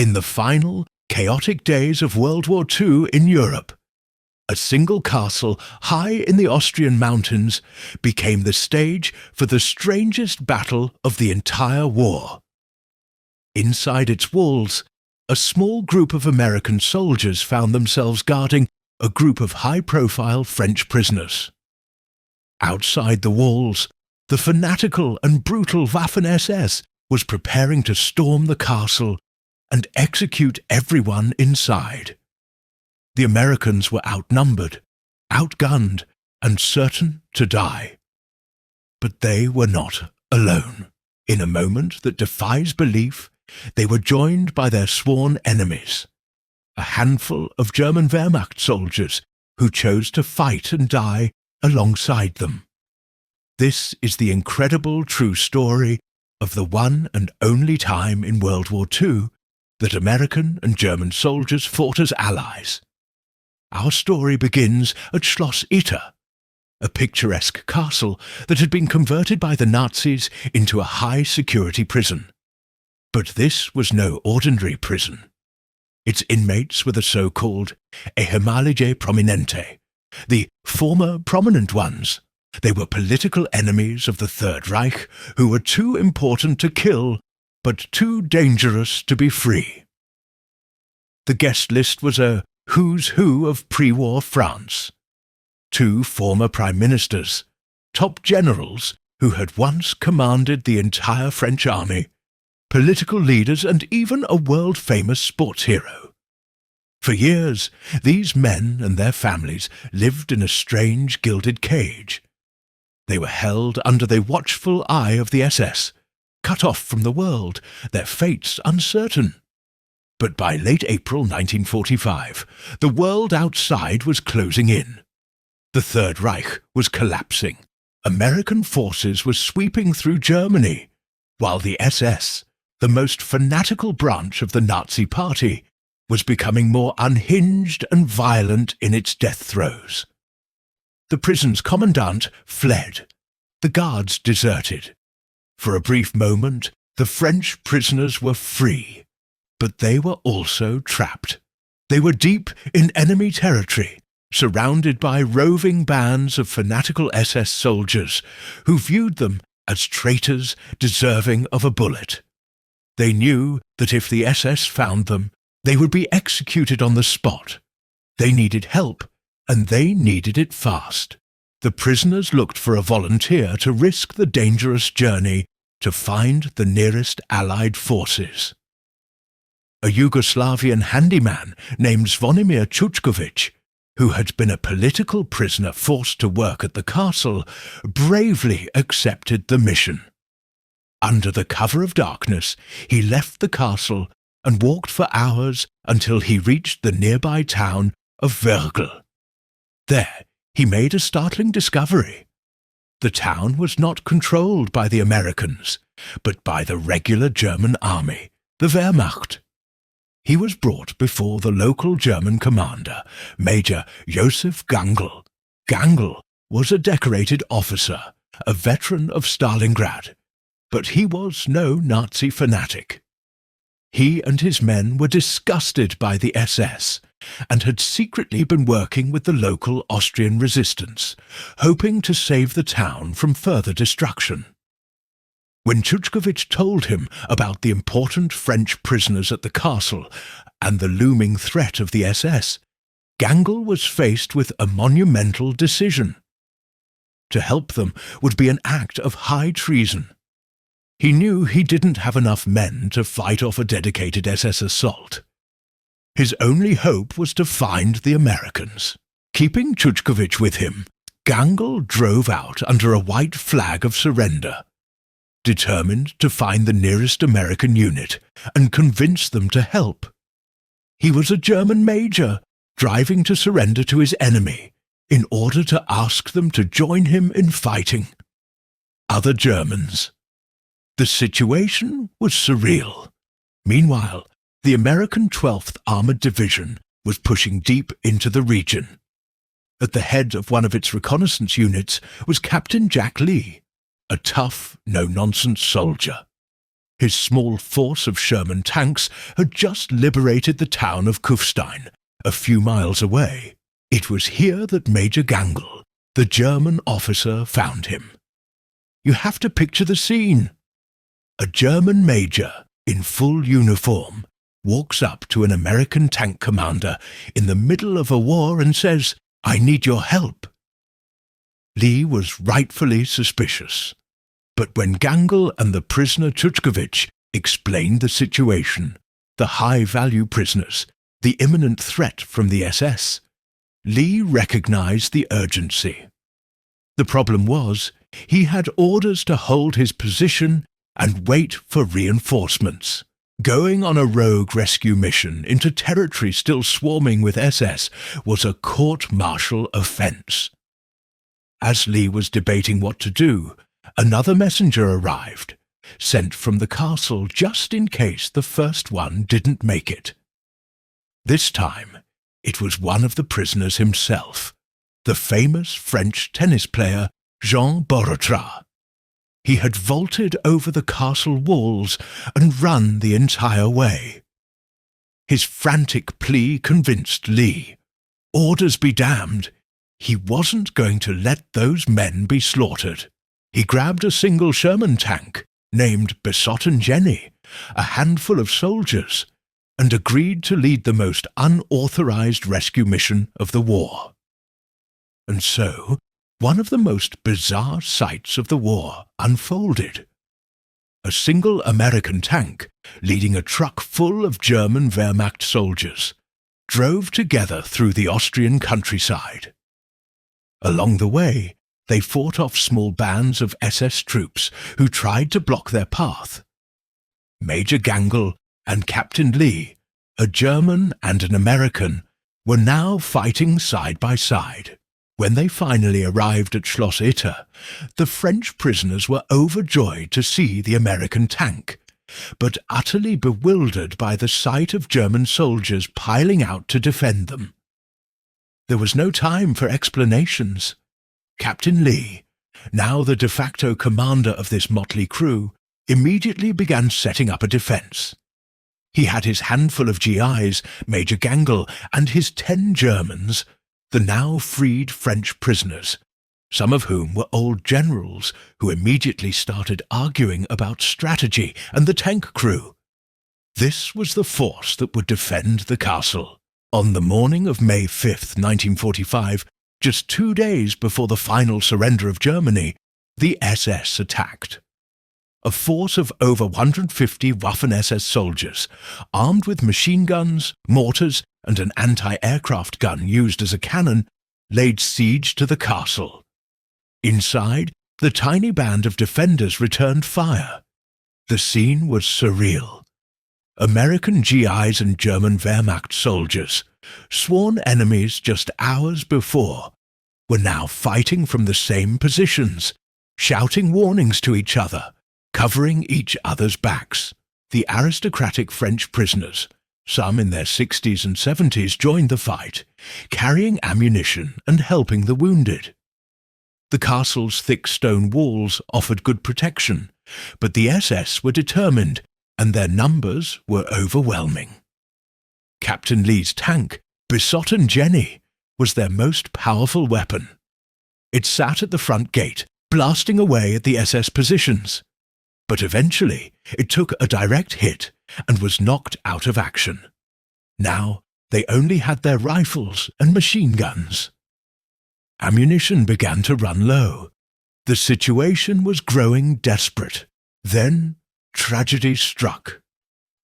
In the final, chaotic days of World War II in Europe, a single castle high in the Austrian mountains became the stage for the strangest battle of the entire war. Inside its walls, a small group of American soldiers found themselves guarding a group of high-profile French prisoners. Outside the walls, the fanatical and brutal Waffen-SS was preparing to storm the castle and execute everyone inside. The Americans were outnumbered, outgunned, and certain to die. But they were not alone. In a moment that defies belief, they were joined by their sworn enemies, a handful of German Wehrmacht soldiers who chose to fight and die alongside them. This is the incredible true story of the one and only time in World War II that American and German soldiers fought as allies. Our story begins at Schloss Itter, a picturesque castle that had been converted by the Nazis into a high-security prison. But this was no ordinary prison. Its inmates were the so-called ehemalige Prominente, the former prominent ones. They were political enemies of the Third Reich who were too important to kill, but too dangerous to be free. The guest list was a who's who of pre-war France. 2 former prime ministers, top generals who had once commanded the entire French army, political leaders, and even a world-famous sports hero. For years, these men and their families lived in a strange gilded cage. They were held under the watchful eye of the SS, cut off from the world, their fates uncertain. But by late April 1945, the world outside was closing in. The Third Reich was collapsing. American forces were sweeping through Germany, while the SS, the most fanatical branch of the Nazi Party, was becoming more unhinged and violent in its death throes. The prison's commandant fled. The guards deserted. For a brief moment, the French prisoners were free. But they were also trapped. They were deep in enemy territory, surrounded by roving bands of fanatical SS soldiers who viewed them as traitors deserving of a bullet. They knew that if the SS found them, they would be executed on the spot. They needed help, and they needed it fast. The prisoners looked for a volunteer to risk the dangerous journey to find the nearest Allied forces. A Yugoslavian handyman named Zvonimir Chuchkovic, who had been a political prisoner forced to work at the castle, bravely accepted the mission. Under the cover of darkness, he left the castle and walked for hours until he reached the nearby town of Wörgl. There, he made a startling discovery. The town was not controlled by the Americans, but by the regular German army, the Wehrmacht. He was brought before the local German commander, Major Josef Gangl. Gangl was a decorated officer, a veteran of Stalingrad, but he was no Nazi fanatic. He and his men were disgusted by the SS and had secretly been working with the local Austrian resistance, hoping to save the town from further destruction. When Chuchkovic told him about the important French prisoners at the castle and the looming threat of the SS, Gangl was faced with a monumental decision. To help them would be an act of high treason. He knew he didn't have enough men to fight off a dedicated SS assault. His only hope was to find the Americans. Keeping Chuchkovic with him, Gangl drove out under a white flag of surrender, determined to find the nearest American unit and convince them to help. He was a German major, driving to surrender to his enemy in order to ask them to join him in fighting other Germans. The situation was surreal. Meanwhile, the American 12th Armored Division was pushing deep into the region. At the head of one of its reconnaissance units was Captain Jack Lee, a tough, no-nonsense soldier. His small force of Sherman tanks had just liberated the town of Kufstein, a few miles away. It was here that Major Gangl, the German officer, found him. You have to picture the scene. A German major, in full uniform, walks up to an American tank commander in the middle of a war and says, "I need your help." Lee was rightfully suspicious. But when Gangl and the prisoner Tutkovich explained the situation, the high-value prisoners, the imminent threat from the SS, Lee recognized the urgency. The problem was, he had orders to hold his position and wait for reinforcements. Going on a rogue rescue mission into territory still swarming with SS was a court-martial offence. As Lee was debating what to do, another messenger arrived, sent from the castle just in case the first one didn't make it. This time, it was one of the prisoners himself, the famous French tennis player Jean Borotra. He had vaulted over the castle walls and run the entire way. His frantic plea convinced Lee. Orders be damned, he wasn't going to let those men be slaughtered. He grabbed a single Sherman tank, named Besotten Jenny, a handful of soldiers, and agreed to lead the most unauthorized rescue mission of the war. And so, one of the most bizarre sights of the war unfolded. A single American tank, leading a truck full of German Wehrmacht soldiers, drove together through the Austrian countryside. Along the way, they fought off small bands of SS troops who tried to block their path. Major Gangl and Captain Lee, a German and an American, were now fighting side by side. When they finally arrived at Schloss Itter, the French prisoners were overjoyed to see the American tank, but utterly bewildered by the sight of German soldiers piling out to defend them. There was no time for explanations. Captain Lee, now the de facto commander of this motley crew, immediately began setting up a defence. He had his handful of GIs, Major Gangl, and his 10 Germans, the now freed French prisoners, some of whom were old generals who immediately started arguing about strategy and the tank crew. This was the force that would defend the castle. On the morning of May 5th, 1945, just 2 days before the final surrender of Germany, the SS attacked. A force of over 150 Waffen-SS soldiers, armed with machine guns, mortars, and an anti-aircraft gun used as a cannon, laid siege to the castle. Inside, the tiny band of defenders returned fire. The scene was surreal. American GIs and German Wehrmacht soldiers, sworn enemies just hours before, were now fighting from the same positions, shouting warnings to each other, covering each other's backs. The aristocratic French prisoners, some in their 60s and 70s, joined the fight, carrying ammunition and helping the wounded. The castle's thick stone walls offered good protection, but the SS were determined, and their numbers were overwhelming. Captain Lee's tank, Besotten Jenny, was their most powerful weapon. It sat at the front gate, blasting away at the SS positions. But eventually, it took a direct hit and was knocked out of action. Now, they only had their rifles and machine guns. Ammunition began to run low. The situation was growing desperate. Then, tragedy struck.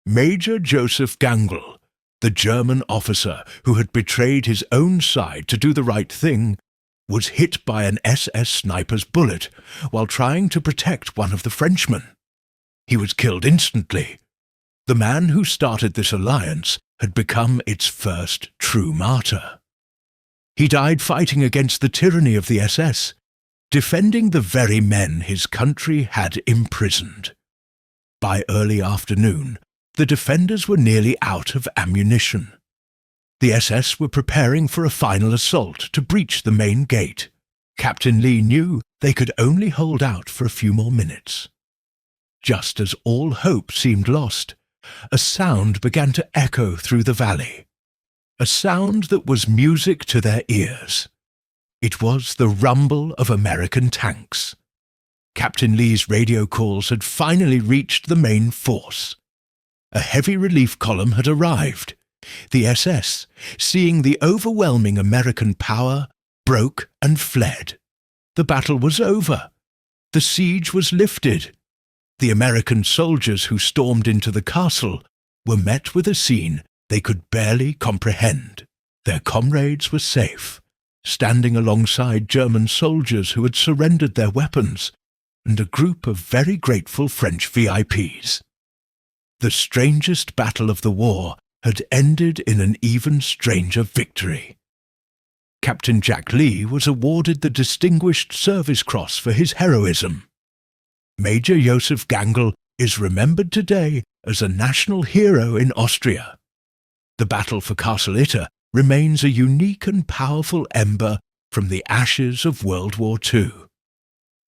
Major Josef Gangl, the German officer who had betrayed his own side to do the right thing, was hit by an SS sniper's bullet while trying to protect one of the Frenchmen. He was killed instantly. The man who started this alliance had become its first true martyr. He died fighting against the tyranny of the SS, defending the very men his country had imprisoned. By early afternoon, the defenders were nearly out of ammunition. The SS were preparing for a final assault to breach the main gate. Captain Lee knew they could only hold out for a few more minutes. Just as all hope seemed lost, a sound began to echo through the valley. A sound that was music to their ears. It was the rumble of American tanks. Captain Lee's radio calls had finally reached the main force. A heavy relief column had arrived. The SS, seeing the overwhelming American power, broke and fled. The battle was over. The siege was lifted. The American soldiers who stormed into the castle were met with a scene they could barely comprehend. Their comrades were safe, standing alongside German soldiers who had surrendered their weapons, and a group of very grateful French VIPs. The strangest battle of the war had ended in an even stranger victory. Captain Jack Lee was awarded the Distinguished Service Cross for his heroism. Major Josef Gangl is remembered today as a national hero in Austria. The battle for Castle Itter remains a unique and powerful ember from the ashes of World War II.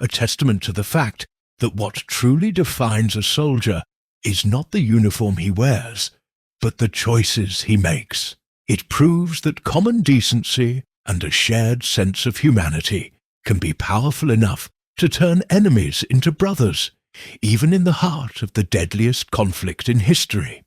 A testament to the fact that what truly defines a soldier is not the uniform he wears, but the choices he makes. It proves that common decency and a shared sense of humanity can be powerful enough to turn enemies into brothers, even in the heart of the deadliest conflict in history.